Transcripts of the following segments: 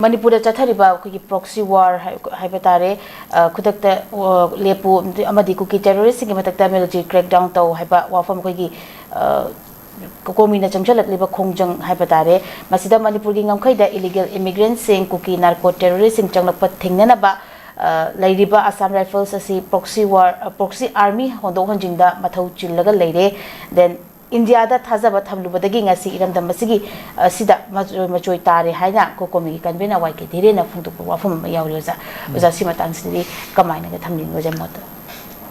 Manipur chathariba kuki proxy war haibetare kudakta lepu amadi kuki terrorist singi matakta military crackdown taw haiba wafam kuki kokomina changchalak liba khongjang haibetare masida Manipur gi ngamkhaida illegal immigrants sing kuki narco terrorist sing changlakpa thingnana ba lairiba Assam Rifles asi proxy war proxy army hondo honjingda mathau chillaga leire then India da thazaba thamlubadagi ngasi iramdam masigi sida machoi tare haina kokomi kanbena waike dire na phungtu wafam yaurioza oza sima tangsidi kamaina ga thamling oja mot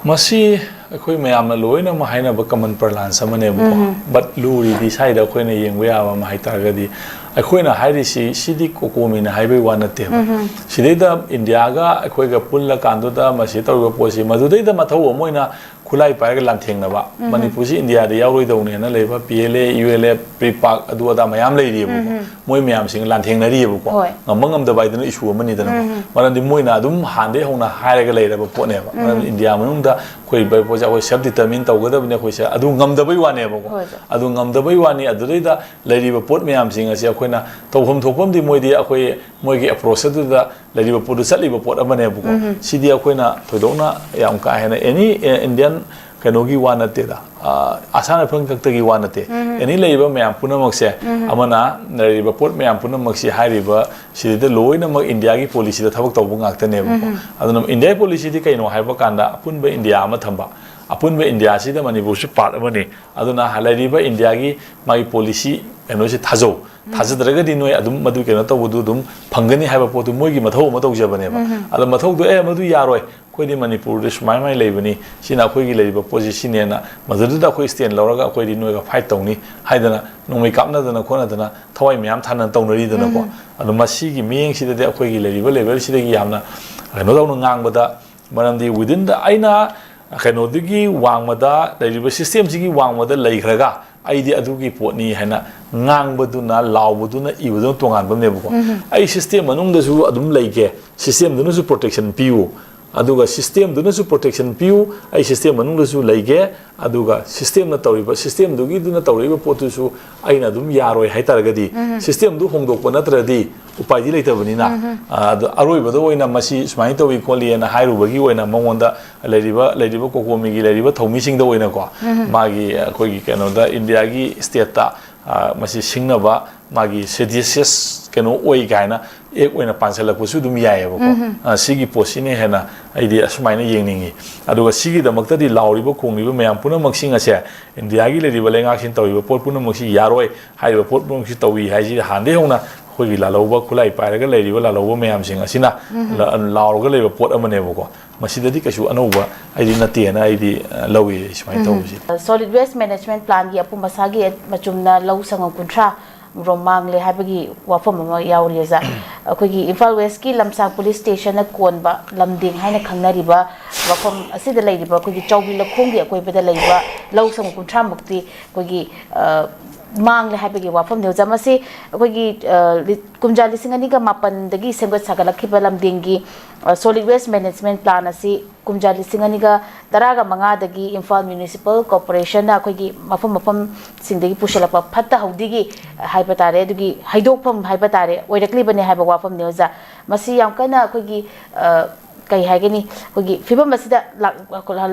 masi akhoi mayam na loina ma haina ba common parlance amane bu but luri di side akhoi na yengwe aba ma haita ga di akhoi na hairi si sidi kokomi na haibe wanate sidai da India ga akhoi ga pulla kandu da masi tawga posi madudai da mathau moina khulai pairaga lantheng na ba Manipur si India da yauroi daune na leba PLA ULA pre-park adu da mayam leiri bu moi mayam sing lantheng na ri bu ko ngamangam da bai da issue amani da maran di moi na adum hande hona hairaga leira ba po ne ba India manung da khoi bai po ja khoi self determine tawga da ne khoi se adu ngam da bai wane ba ko adu ngam da bai wani adu da leiri ba pot mayam sing asi khoi na tawhom thokpam di moi di khoi moi gi approach adu da leiri ba pot satli ba pot amane bu ko sidi khoi na thodona yam ka hena any Indian kanogi wanate da asana phang taktagi wanate any leiba mayam punamakse amana nariba pot mayam punamaksi hairiba sidida loina mak India gi policy da thabak tawbu ngakta ne aduna India policy di kaino haiba kanda apunba India ama thamba apunba India sida Manipur si part amane aduna halariba India gi mai policy eno si thajo thajadраga di noi adum madu keno tawdu dum phangani haiba potu moigi mathau ma tawjabane ba adu mathau do madu yaroi khoi Manipur de smai mai leibani sina khoi gi leiba position ena madadu da khoi stand lauraga khoi di noi ga fight tawni haidana nomai kapna dana khona dana thawai myam thanan tawnari dana ko adu masi gi miyeng sida de khoi gi leiba level sida gi yamna no daw ngang bada maramdi within the aina keno digi wangmada leiba system sigi wangmada leikhraga aidi adugi potni haina ngangbaduna lawbaduna ibaduna tongan bamne buko ai system manungda su adum leike system dunu su protection piu aduga system dunu su protection piu ai system manungda su leike aduga system na tawriba system dugi duna tawriba potu su aina adum yaroi haitaragadi system du hongdokpa natradi upai di leitabani na aroi bado oina masi smai tawi koli na hairubagi oina mongonda leiriba kokomi gi leiriba thomi singda oina ko magi khoi gi keno da India gi state ta masi singnaba magi seditious keno oi gaina ek oina pansala ko su dum yae ba ko sigi posine hena aidi asmaina yengningi aduga sigi da makta di lauriba khongniba mayam puna maksing ase India gi leiriba lenga sin tawiba pot puna maksi yaroi haiba pot puna maksi tawi haiji hande hona khoi la loba khulai pairaga leiriba la loba mayam sing asina laurga leiba pot amane ba ko masidadi kasu anoba aidi nate na aidi lawi smai tawsi solid waste management plan gi apu masagi machumna law sangam kuntra romang le habagi wafam ma yauriza akogi Imphal West ki lamsang police station na konba lamding haina khangnariba wafam asida leiriba akogi chawbi lakhongi akoi beda leiba law sangam kuntra mukti akogi mang le habagi wafam ne jamasi akogi kumja lisingani ga mapan dagi sembat sagalakhiba lamdingi solid waste management plan asi kumja lisingani ga taraga manga dagi Imphal Municipal Corporation na akogi mafam singdagi pushalapa phatta haudigi haibatare dugi haidokpam haibatare oirakli bane haiba wafam ne oza masi yam kana akogi kai hageni akogi fibam masida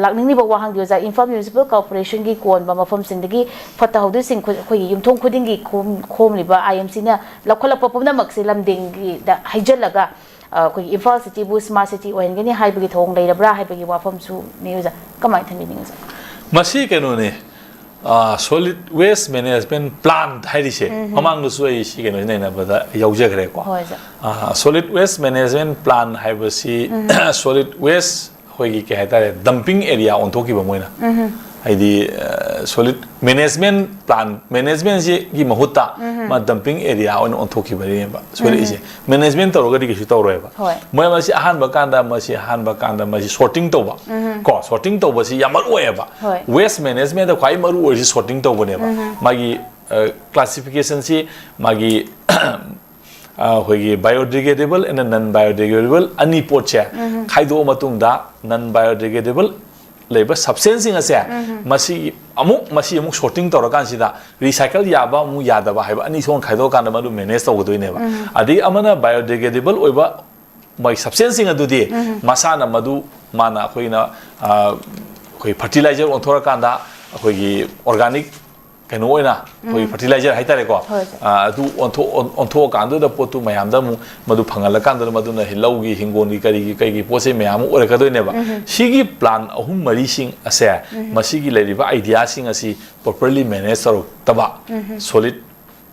lakningni ba wahang dioza Imphal Municipal Corporation gi kon ba mafam singdagi phatta haudu sing akogi yumthong khudingi khomliba IMC na lakhola popomna maksi lamdingi da haijalaga akogi Imphal City bu smart city oingeni haibagi thong leirabra haibagi wafam su neoza kamai thaninga masi keno ne solid waste management plan harise amang lu sui si keno ne na bada yaujagre ko solid waste management plan haibasi solid waste hoigi ke haitare dumping area on thoki ba moina haidi solid management plan management ji gi mahuta ma dumping area on thoki bari ba solid ise management tawga di ki tawroi ba moi ma si ahan ba kanda ma si sorting tawba ko sorting tawba si yamar oe ba waste management da khai maru oi si sorting tawba ne ba magi classification si magi hoigi biodegradable and non biodegradable ani poche khaido matung da non biodegradable लेबा सब्सटेंसिंग असे मसी अमुक sorting तौर कांसिदा recycle याबा अमुक यादबा हाइबा अनि सोन खाइदो कांदा मदु manage तौगदोइनेबा अदि अमना biodegradable ओइबा माइ सब्सटेंसिंग अदुदि मसाना मदु माना अखोइना अखोइ fertiliser ओंथोरा कांदा अखोइगी ऑर्गेनिक कनो ओइना अखोइ फर्टिलाइजर हाइतारेको अदु ओंथो कांदो पोतु मयामदा मदु फंगल कांदो मदुना हिलौगी हिंगोनी कई पोसे मयाम ओरकदोइनेबा सिगी प्लान अहुम मरीसिंग असे मसिगी लेरिबा आइडिया सिंग असि प्रॉपर्ली मैनेज तरो तबा सॉलिड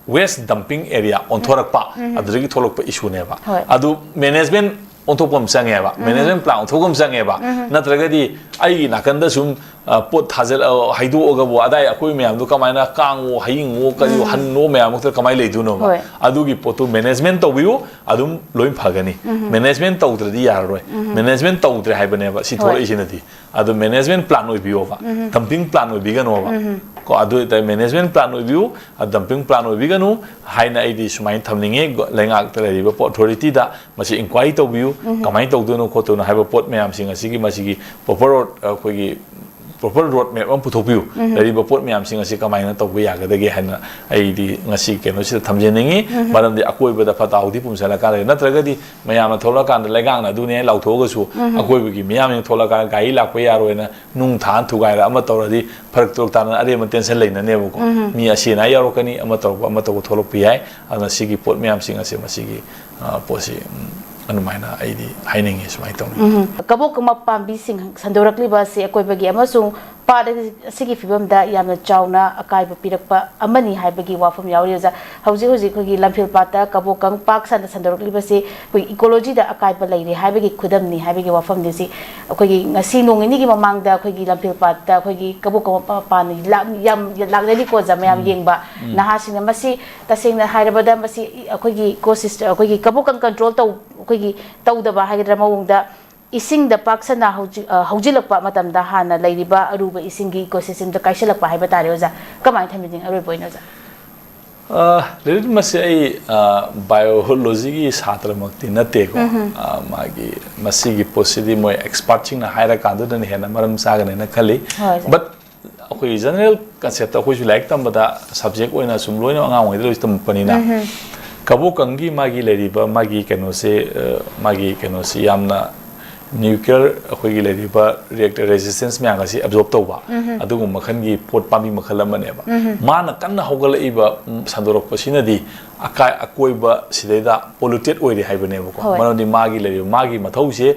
वेस्ट डंपिंग एरिया ओंथोरकपा अदुगी थोलकपा इशू नेबा अदु मैनेजमेंट ओंथोपम संगेबा मैनेजमेंट प्लान ओंथोपम संगेबा नत्रगदी आई नाकंदा सुम पोत थाजल हाइदोगबो अदाय अखोय मयामदो कमायना कांगो हाइंगो करियो हन्नो मयामक कमाय लेदुनो अदुगी पोतु मैनेजमेंट तौबियो अदुम लोइन फगनी मैनेजमेंट तौद्रदी यारोय मैनेजमेंट तौद्रे हाइबनेबा सिथोरइसिनदी अदु मैनेजमेंट प्लान ओइबियोबा डंपिंग प्लान ओइबिगनोबा को अदु मैनेजमेंट प्लान ओइबियो डंपिंग प्लान ओइबिगनो हाइना आइदी सुमाइन थमनिंगे लेंगाक तरेरिबा अथॉरिटी दा मसि इंक्वायरी तौबियो कमाय तौदोनो खोतोनो हाइबा पोत मयामसिंग असिगी मसिगी प्रॉपर अखोगी proper road map am puthopyu dari bapot myam sing asi kamaina tawbe yagadage hana aidi ngasi keno si thamjeningi maram di akoi bada fatau di pumsala ka le natragadi mayam thola kan legang na dune lauthoga su akoi bigi myam thola ka gai lakpe yaroina nung than thugai ra ama tawradi pharak tok tan are ma tension leina ne ko mi asi na yarokani ama taw tholok pi ai ana sigi pot myam sing asi masigi posi अनुमायना आइदी हाइनिंग सुमाइ तौनी कबोक मपाम्बी सिंह संदोरकली बसे अकोइबगी अमसुंग पाद सिगी फिबमदा यामना चाउना अकाइब पिरकपा अमनी हाइबगी वाफम यावरिजा हौजी हौजी खोगी लमफिल पाता कबोकंग पाक सन संदोरकली बसे कोई इकोलॉजी दा अकाइब लैरे हाइबगी खुदमनी हाइबगी वाफम दिसि खोगी ngasi nongini gi mamangda खोगी लमफिल पाता खोगी कबोक मपानी याम लागलेली को जमयाम येंगबा नहा सिंग मसी तसेंगना हाइरबदा मसी खोगी इकोसिस्टम खोगी कबोकंग कंट्रोल तौ खोगी तौदबा हाइगद्रा मवंगदा इसिंग द पाक्सना हौजिलकपा मतमदा हाना लैरिबा अरुबा इसिंगी इकोसिस्टम द काइसलकपा हाइबा तारे ओजा कमाय थमिदिंग अरुब बोइनोजा लेरिट मसे आई बायोलॉजी की छात्र मक्ति नतेको मागी मसीगी पोसिदी मोय एक्सपर्ट सिंग हाइरा कादो दन हेना मरम सागने न खली बट अखोई जनरल कांसेप्ट अखोई लाइक तमबदा सब्जेक्ट ओइना सुम लोइना अंगांग ओइदो तम पनिना कबोकंगी मागी लेरिबा मागी केनोसे यामना न्यूक्लियर अखोई लेरिबा रिएक्टर रेजिस्टेंस म्यांगासी अब्जॉर्ब तौबा अदुगु मखनगी पोट पामी मखल अमनेबा माना कन्ना होगलइबा संदोरकपसिनदी अकाय अकोइबा सिदैदा पोल्यूटेड ओइरे हाइबनेबको मनोदि मागी लेरिबा मागी मथौसे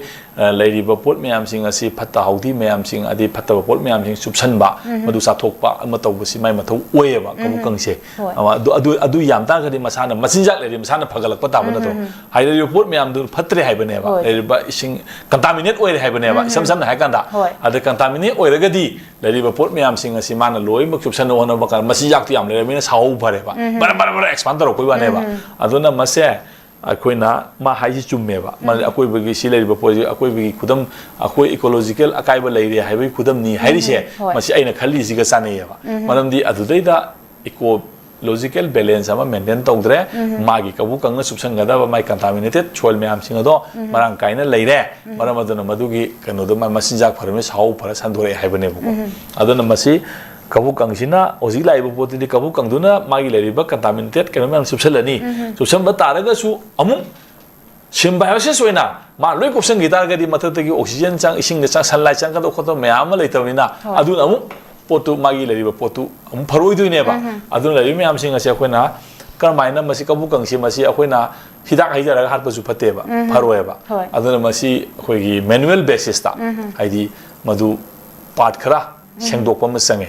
लेरिबा पोट म्यांसिंग असि फत्ता हौदी म्यांसिंग अदि फत्तबा पोट म्यांसिंग सुबसनबा मदु साथोकपा अमा तौबसि माइ मथौ ओयेबा कबुकंसे अदु यामतागदि मसाना मसिनजाक लेरि मसाना फगलकपा ताबा नतो हाइलेरिबा पोट म्यांदु फत्रे हाइबनेबा लेरिबा इसिंग कंटामिनेट ओइरे हाइबनेबा इसम समना हाइकांदा अदि कंटामिनेट ओइरगदि लेरिबा पोट म्यांसिंग असि माना लोइमक सुबसन होनबा का मसिनजाक तु याम लेरिमिना साहौ भरेबा बर एक्सपांड तरो कोइ नेबा अदुना मसे अखोइना मा हाइजि चुम्मेबा मान अकोइबगी सिलेरिबा पोजि अकोइबगी खुदम अकोइ इकोलॉजिकल अकाइबा लैरे हाइबै खुदम नि हाइरिसे मसि आइना खल्ली जिगा सानेयबा मनमदि अदुदैदा इकोलॉजिकल बैलेंस अमा मेंटेन तौद्रे मागी कबु कंगना सुबसनगदा माइ कंटामिनेटेड सोइल म्याम सिंगदो मरांग काइना लैरे मरम अदुना मदुगी कनोदो मा मसिनजाक फरमे साउ फर संदोरे हाइबनेबो अदुना मसि कबू कंगसिना ओजी लाइब पोती कबू कंगदुना मागी लेरिबा कंटामिनेटेड केनो मैम सुबसलनी सुबसम तारगसु अमु सिम्बायोसिस ओइना मा लोइ कोप्सन गितारगदि मथतगी ऑक्सीजन चांग इसिंग चांग सनलाइट चांग कदो खतो मैम लेतवनिना अदुना अमु पोतु मागी लेरिबा पोतु अमु फरोइदुइनेबा अदुना लेरि मैम सिंग असे अखोइना करमाइना मसि कबू कंगसि मसि अखोइना हिदाक हाइजरगा हातपसु फतेबा फरोएबा अदुना मसि अखोइगी मैनुअल बेसिस ता हाइदि मदु पार्ट खरा सेंदोकपम संगे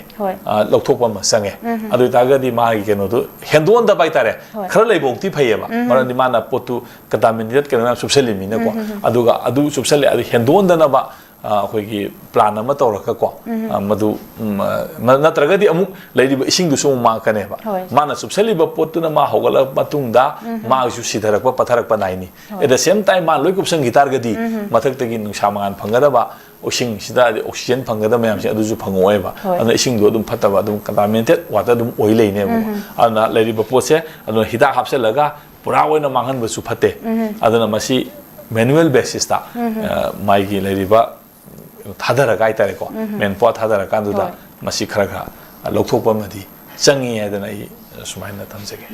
लौथोकपम संगे अदु तागदि मागी केनोदु हेंदोन द बाइतारे खर लेबोक्ति फैयेबा मरदि माना पोतु कंटामिनेटेड केनो सुबसलिमिनको अदुगा अदु सुबसले अदु हेंदोन दनबा अखोइगी प्लान अमा तौरकको मदु नत्रगदि अमु लेरिबा इसिंग दुसु माकनेबा माना सुबसलिबा पोतुना मा होगला मतुंगदा मागसु सिधरकपा पथरकपा नाइनी एट द सेम टाइम मा लोइ कुपसंग गितारगदि मथक्तगी नुंसा मंगान फंगदबा ओसिंग सिदा ऑक्सीजन फंगदा मैम से अदुजु फंगोएबा अन इसिंग दो दुम फतबा दुम कंटामिनेटेड वाटर दुम ओइ लेनेबो अना लेरिबा पोसे अन हिदा हापसेलगा पुरा ओइना मांगन बसु फते अदना मसी मैनुअल बेसिस ता माइगी लेरिबा थादरगा हाइतारेको मेन पावर थादरकांदुदा मसी खरा खरा लौथोकपा मदी चंगी हैदना सुमाइना थमजगे